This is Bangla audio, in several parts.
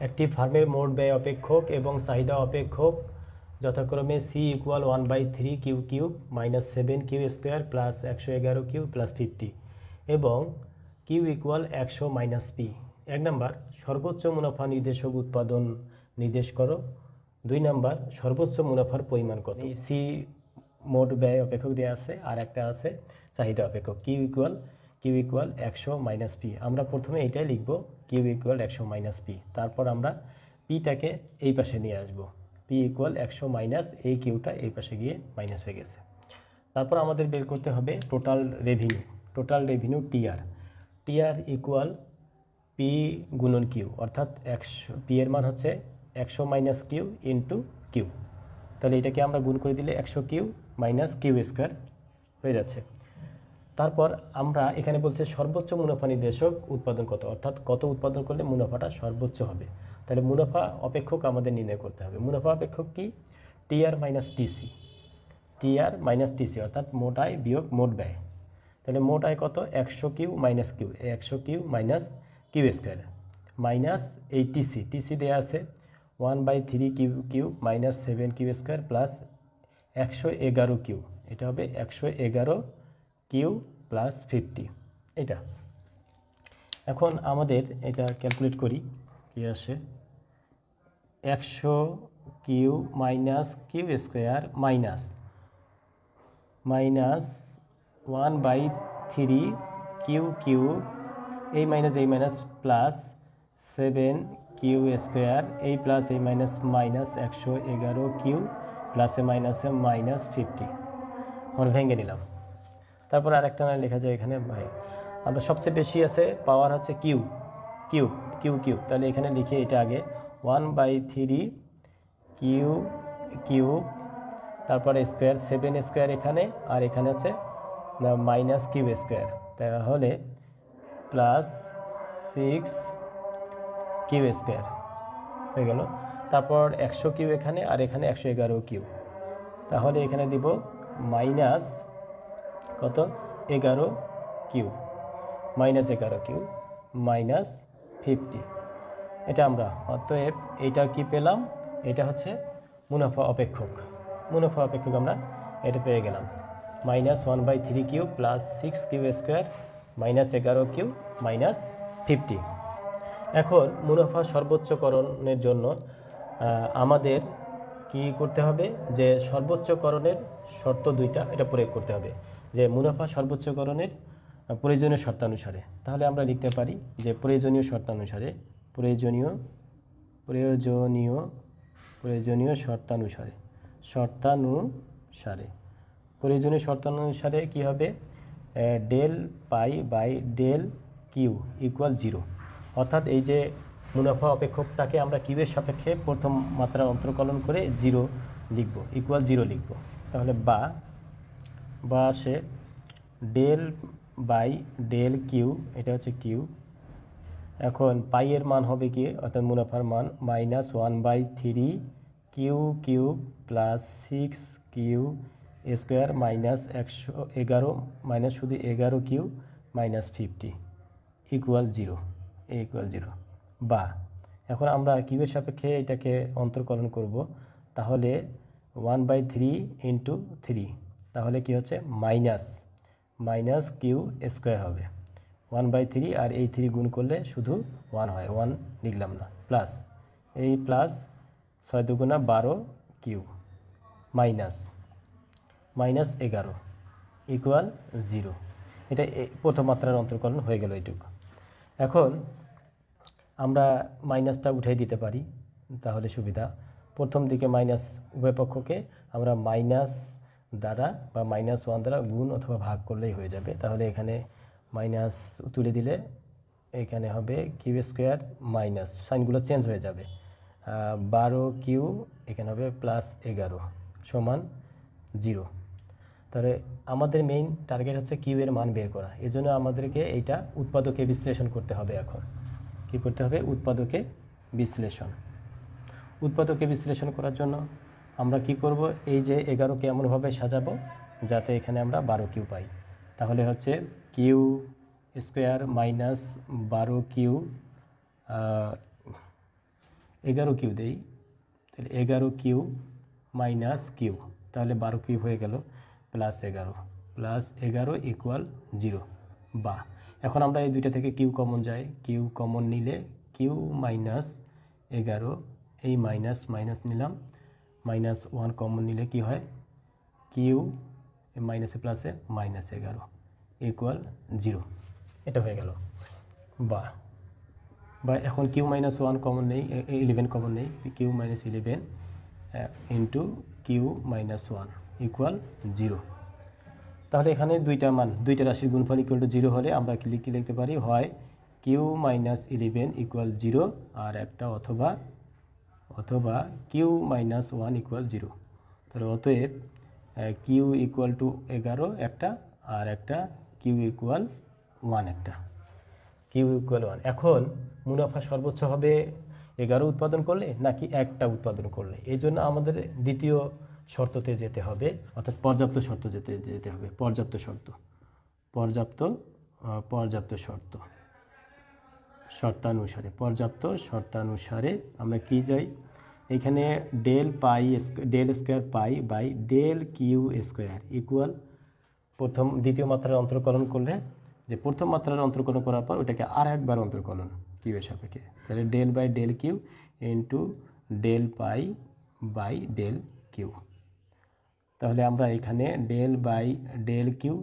একটি ফার্মের মোট ব্যয় অপেক্ষক এবং চাহিদা অপেক্ষক যথাক্রমে C equal 1/3 Q cube minus 7 Q square plus 111 Q plus 50 এবং Q equal 100 minus P. 1 number সর্বোচ্চ মুনাফা নির্দেশক উৎপাদন নির্দেশ করো। 2 নাম্বার সর্বোচ্চ মুনাফার পরিমাণ কত। সি মোট ব্যয় অপেক্ষক দেওয়া আছে, আর একটা আছে চাহিদা অপেক্ষক কিউ ইকুয়াল 100 মাইনাস পি। আমরা প্রথমে এইটাই লিখব, কিউ ইকুয়াল 100 মাইনাস পি। তারপর আমরা পিটাকে এই পাশে নিয়ে আসব, পি ইকুয়াল 100 মাইনাস এই কিউটা এই পাশে গিয়ে মাইনাস হয়ে গেছে। তারপর আমাদের বের করতে হবে total revenue TR equal P গুণন কিউ, অর্থাৎ 100 পি এর মান হচ্ছে 100 মাইনাস কিউ ইন্টু কিউ। তাহলে এটাকে আমরা গুণ করে দিলে 100 কিউ মাইনাস কিউ স্কোয়ার হয়ে যাচ্ছে। তারপর আমরা এখানে বলছে সর্বোচ্চ মুনাফা নির্দেশক উৎপাদন কত, অর্থাৎ কত উৎপাদন করলে মুনাফাটা সর্বোচ্চ হবে। তাহলে মুনাফা অপেক্ষক আমাদের নির্ণয় করতে হবে। মুনাফা অপেক্ষক কি? টিআর মাইনাস টিসি, অর্থাৎ মোট আয় বিয়োগ মোট ব্যয়। তাহলে মোট আয় কত? 100 Q minus Q, 100 Q minus Q square minus এই টিসি দেওয়া আছে 1/3 Q Q minus 7 Q square plus 111 Q, এটা হবে 111 কিউ প্লাস 50 এটা। এখন আমাদের এটা ক্যালকুলেট করি, কি আসে 100 Q minus Q square minus 1/3 Q Q এই মাইনাস প্লাস 7 কিউ স্কোয়ার এই প্লাস এই মাইনাস 111 কিউ প্লাসে মাইনাসে মাইনাস 50 আমরা ভেঙে নিলাম। তারপর আরেকটা না লেখা যায় এখানে ভাই, আমরা সবচেয়ে বেশি আছে পাওয়ার হচ্ছে কিউ, তাহলে এখানে লিখে এটা আগে 1/3 কিউ তারপরে স্কোয়ার 7 স্কোয়ার এখানে, আর এখানে হচ্ছে মাইনাস কিউ স্কোয়ার, তাহলে প্লাস 6 কিউ স্কোয়ার হয়ে গেল। তারপর 100 কিউ এখানে, আর এখানে 111 কিউ, তাহলে এখানে দিব মাইনাস কত 11 কিউ মাইনাস 11 কিউ মাইনাস 50 এটা আমরা। অতএব এইটা কি পেলাম? এটা হচ্ছে মুনাফা অপেক্ষক আমরা এটা পেয়ে গেলাম, minus 1/3 Q plus 6 Q square minus 11 Q minus 50। এখন মুনাফা সর্বোচ্চকরণের জন্য আমাদের কি করতে হবে, যে সর্বোচ্চকরণের শর্ত দুইটা এটা প্রয়োগ করতে হবে, যে মুনাফা সর্বোচ্চকরণের প্রয়োজনীয় শর্তানুসারে। তাহলে আমরা লিখতে পারি যে প্রয়োজনীয় শর্তানুসারে প্রয়োজনীয় শর্তানুসারে কি হবে, del pi by del Q equal 0, অর্থাৎ এই যে মুনাফা অপেক্ষকটাকে আমরা কিউয়ের সাপেক্ষে প্রথম মাত্রা অন্তর্কলন করে 0 লিখব, ইকুয়াল 0 লিখব। তাহলে বা আসে ডেল বাই ডেল কিউ, এটা হচ্ছে কিউ। এখন পাইয়ের মান হবে কি, অর্থাৎ মুনাফার মান minus 1/3 Q Q plus 6 Q square minus 111 minus শুধু 11 কিউ মাইনাস 50 ইকুয়াল 0 বা। এখন আমরা কিউয়ের সাপেক্ষে এটাকে অন্তর্কলন করব, তাহলে 1/3 ইন্টু 3, তাহলে কি হচ্ছে মাইনাস কিউ স্কোয়ার হবে 1/3, আর এই 3 গুণ করলে শুধু 1 হয়, 1 লিখলাম না, প্লাস এই প্লাস 6 দুগুণা 12 কিউ মাইনাস 11 ইকুয়াল 0। এটা প্রথম মাত্রার অন্তর্কলন হয়ে গেল এইটুকু। এখন আমরা মাইনাসটা উঠিয়ে দিতে পারি, তাহলে সুবিধা। প্রথম দিকে মাইনাস উভয় পক্ষকে আমরা মাইনাস দ্বারা বা -1 দ্বারা গুণ অথবা ভাগ করলেই হয়ে যাবে। তাহলে এখানে মাইনাস তুলে দিলে এখানে হবে কিউ স্কোয়ার মাইনাস, সাইনগুলো চেঞ্জ হয়ে যাবে, 12 কিউ এখানে হবে প্লাস 11 সমান 0। তাহলে আমাদের মেইন টার্গেট হচ্ছে কিউ এর মান বের করা, এজন্য আমাদেরকে এইটা উৎপাদকে বিশ্লেষণ করতে হবে। এখন কি করতে হবে? উৎপাদকে বিশ্লেষণ করার জন্য আমরা কি করব, এই যে 11কে এমনভাবে সাজাবো যাতে এখানে আমরা 12 কিউ পাই। তাহলে হচ্ছে Q square minus 12 Q 11 Q দেই, তাহলে 11 কিউ মাইনাস কিউ, তাহলে 12 কিউ হয়ে গেল, +11 ইকুয়াল 0 বা এখন আমরা এই দুইটা থেকে কিউ কমন যায়, কিউ কমন নিলে কিউ মাইনাস 11, এই মাইনাস মাইনাস নিলাম, -1 কমন নিলে কি হয়, কিউ মাইনাসে প্লাসে -11 ইকুয়াল 0, এটা হয়ে গেল। বা এখন কিউ -1 কমন নেই, 11 কমন নেই, কিউ -11 ইন্টু কিউ -1 ইকুয়াল 0। তাহলে এখানে দুইটা রাশির গুণফল ইকুয়াল টু 0 হলে আমরা কি লিখতে পারি, হয় কিউ -11 ইকুয়াল 0 আর একটা, অথবা কিউ -1 ইকুয়াল 0। তাহলে অতএব কিউ ইকুয়াল টু 11 একটা, আর একটা কিউ ইকুয়াল 1 একটা, কিউ ইকুয়াল 1। এখন মুনাফা সর্বোচ্চ হবে 11 উৎপাদন করলে নাকি একটা উৎপাদন করলে, এই জন্য আমাদের দ্বিতীয় শর্ততে যেতে হবে, অর্থাৎ পর্যাপ্ত শর্ত যেতে হবে, শর্তানুসারে আমরা কি যাই, এখানে del square pi by del Q square equal দ্বিতীয় মাত্রার অন্তর্কলন করলে, যে প্রথম মাত্রার অন্তর্কলন করার পর ওটাকে আর একবার অন্তর্কলন কিউ এর সাপেক্ষে, তাহলে del by del Q into del pi by del Q. তাহলে আমরা এখানে ডেল বাই ডেল কিউ,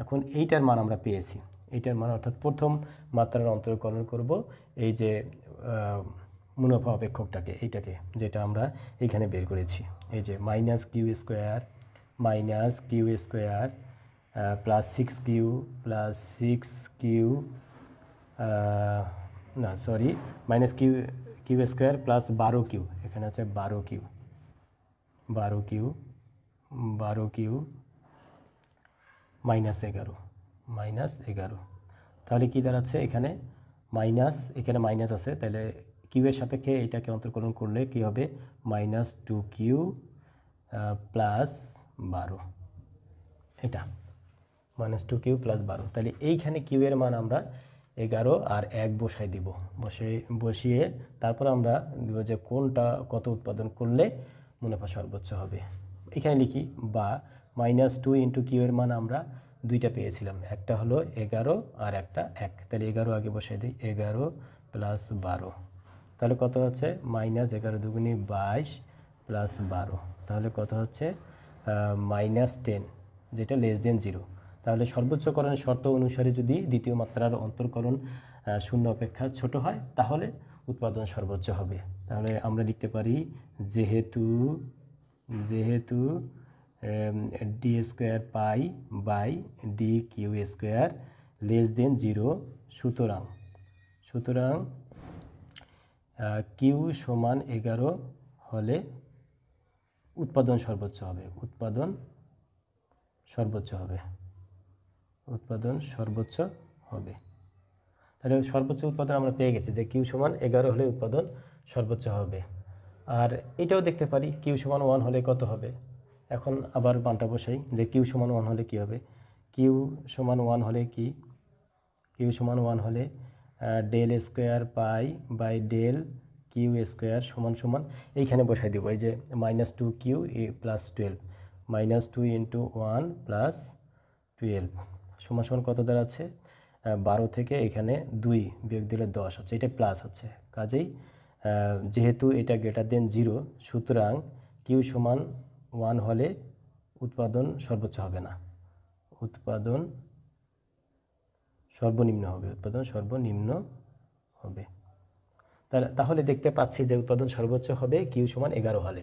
এখন এইটার মান আমরা পেয়েছি, এইটার মান অর্থাৎ প্রথম মাত্রার অন্তর্কলন করব এই যে মুনাফা অপেক্ষকটাকে, এইটাকে যেটা আমরা এখানে বের করেছি, এই যে minus Q square plus 6 Q minus Q square plus 12 Q, এখানে আছে 12 কিউ -11, তাহলে কি দাঁড়াচ্ছে, এখানে মাইনাস আছে, তাহলে কিউ এর সাপেক্ষে এটাকে অন্তর্কলন করলে কি হবে, -2 কিউ প্লাস 12, এটা -2 কিউ প্লাস 12। তাহলে এইখানে কিউ এর মান আমরা 11 আর 1 বসাই দিব, বসিয়ে তারপর আমরা দিব যে কোনটা কত উৎপাদন করলে মুনাফা সর্বোচ্চ হবে। এখানে লিখি, বা -2 ইন্টু কিউ এর মান আমরা দুইটা পেয়েছিলাম, একটা হলো 11 আর একটা 1, তাহলে 11 আগে বসাই দিই, 11 প্লাস 12, তাহলে কত হচ্ছে -11 দুগুণী 22 প্লাস 12, তাহলে কত হচ্ছে -10, যেটা <0। তাহলে সর্বোচ্চকরণের শর্ত অনুসারে যদি দ্বিতীয় মাত্রার অন্তর্কলন 0 অপেক্ষা ছোট হয় তাহলে উৎপাদন সর্বোচ্চ হবে। তাহলে আমরা লিখতে পারি, যেহেতু D square pi by D Q square <0, সুতরাং কিউ সমান 11 হলে উৎপাদন সর্বোচ্চ হবে। তাহলে সর্বোচ্চ উৎপাদন আমরা পেয়ে গেছি যে কিউ সমান 11 হলে উৎপাদন সর্বোচ্চ হবে। আর এটাও দেখতে পারি কিউ সমান 1 হলে কত হবে, এখন আবার মানটা বসাই যে কিউ সমান 1 হলে কি হবে, কিউ সমান 1 হলে del square pi by del Q square সমান এইখানে বসাই দিব, এই যে -2 কিউ প্লাস 12, -2 ইন্টু 1 প্লাস 12 সমান কত দাঁড়াচ্ছে, 12 থেকে এখানে 2 বিয়োগ দিলে 10 হচ্ছে, এটা প্লাস হচ্ছে, কাজেই যেহেতু এটা <0, সুতরাং কিউ সমান 1 হলে উৎপাদন সর্বোচ্চ হবে না, উৎপাদন সর্বনিম্ন হবে। তাহলে দেখতে পাচ্ছি যে উৎপাদন সর্বোচ্চ হবে কিউ সমান 11 হলে।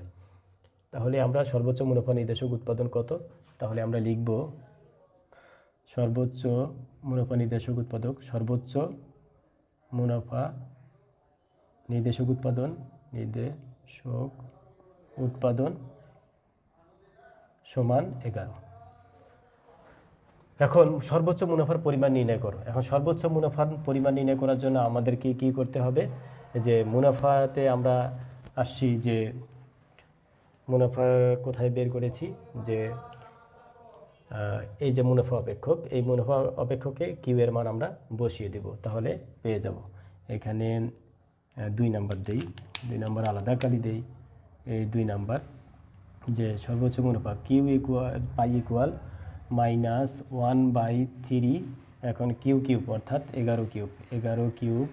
তাহলে আমরা সর্বোচ্চ মুনাফা নির্দেশক উৎপাদন কত, তাহলে আমরা লিখব সর্বোচ্চ মুনাফা নির্দেশক উৎপাদন সমান 11। এখন সর্বোচ্চ মুনাফার পরিমাণ নির্ণয় করো। এখন সর্বোচ্চ মুনাফার পরিমাণ নির্ণয় করার জন্য আমাদেরকে কি করতে হবে, যে মুনাফাতে আমরা আসছি, যে মুনাফা কোথায় বের করেছি, যে এই যে মুনাফা অপেক্ষক, এই মুনাফা অপেক্ষকে কিউ এর মান আমরা বসিয়ে দেব, তাহলে পেয়ে যাব এখানে 2 নাম্বার দেই, 2 নাম্বার আলাদা কালি দেই। এই 2 নাম্বার যে সর্বোচ্চ মুনাফা কিউ ইকুয়াল পাই ইকুয়াল -1/3, এখন কিউ কিউব অর্থাৎ 11 cube, 11 cube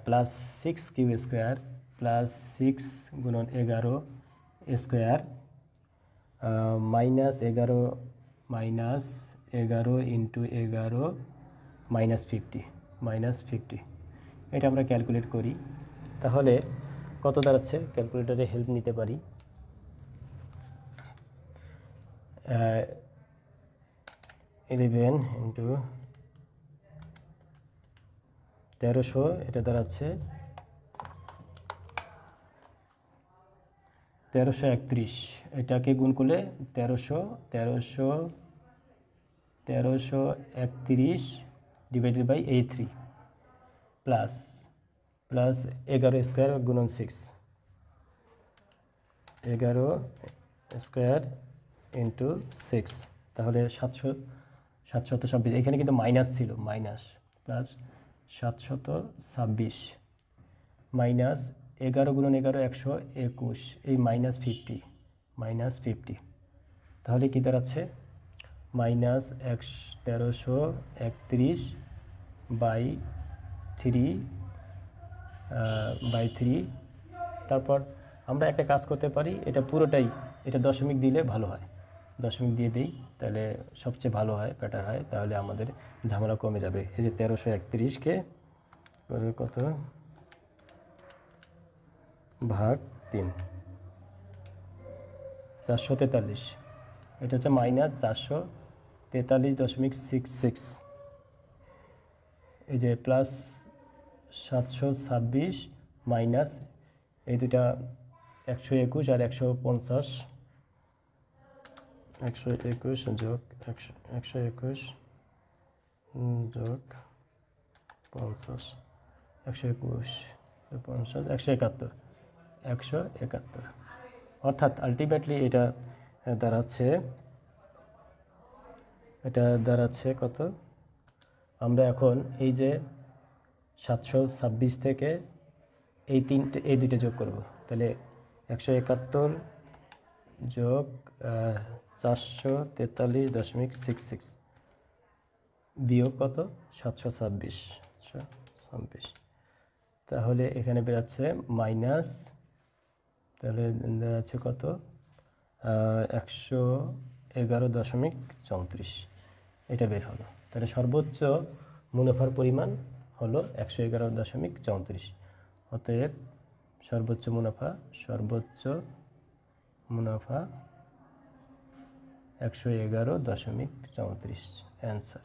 plus 6 Q square plus 6 গুণন 11 স্কোয়ার -11 ইন্টু 11 -50 এটা আমরা ক্যালকুলেট করি। তাহলে কত দাঁড়াচ্ছে, ক্যালকুলেটরে হেল্প নিতে পারি। 11 ইন্টু 1300, এটা দাঁড়াচ্ছে 1331। এটাকে গুণ করলে 1331 divided by A3 plus 11 square গুণন 6, 11 স্কোয়ার ইন্টু 6, তাহলে 726। এখানে কিন্তু মাইনাস ছিল, মাইনাস প্লাস 726 মাইনাস 11 গুণন 11 121, এই -50, তাহলে কী দাঁড়াচ্ছে -1331 বাই 3। তারপর আমরা একটা কাজ করতে পারি, এটা পুরোটাই এটা দশমিক দিলে ভালো হয়, দশমিক দিয়ে দিই তাহলে সবচেয়ে ভালো হয়, বেটার হয়, তাহলে আমাদের ঝামেলা কমে যাবে। এই যে 1331কে কত ভাগ 3, 443, এটা হচ্ছে -443.66, এই যে প্লাস 726 মাইনাস এই দুটা 121 আর 150, 121 যোগ 121 যোগ 50, 121 50 171, 171, অর্থাৎ আলটিমেটলি এটা দাঁড়াচ্ছে কত। আমরা এখন এই যে 726 থেকে এই দুইটা যোগ করব, তাহলে 171 যোগ 443.66 বিয়োগ কত 726, তাহলে এখানে বেরাচ্ছে মাইনাস, তাহলে দাঁড়াচ্ছে কত 111.34, এটা বের হলো। তাহলে সর্বোচ্চ মুনাফার পরিমাণ হলো 111.34, অতএব সর্বোচ্চ মুনাফা 111.34, অ্যান্সার।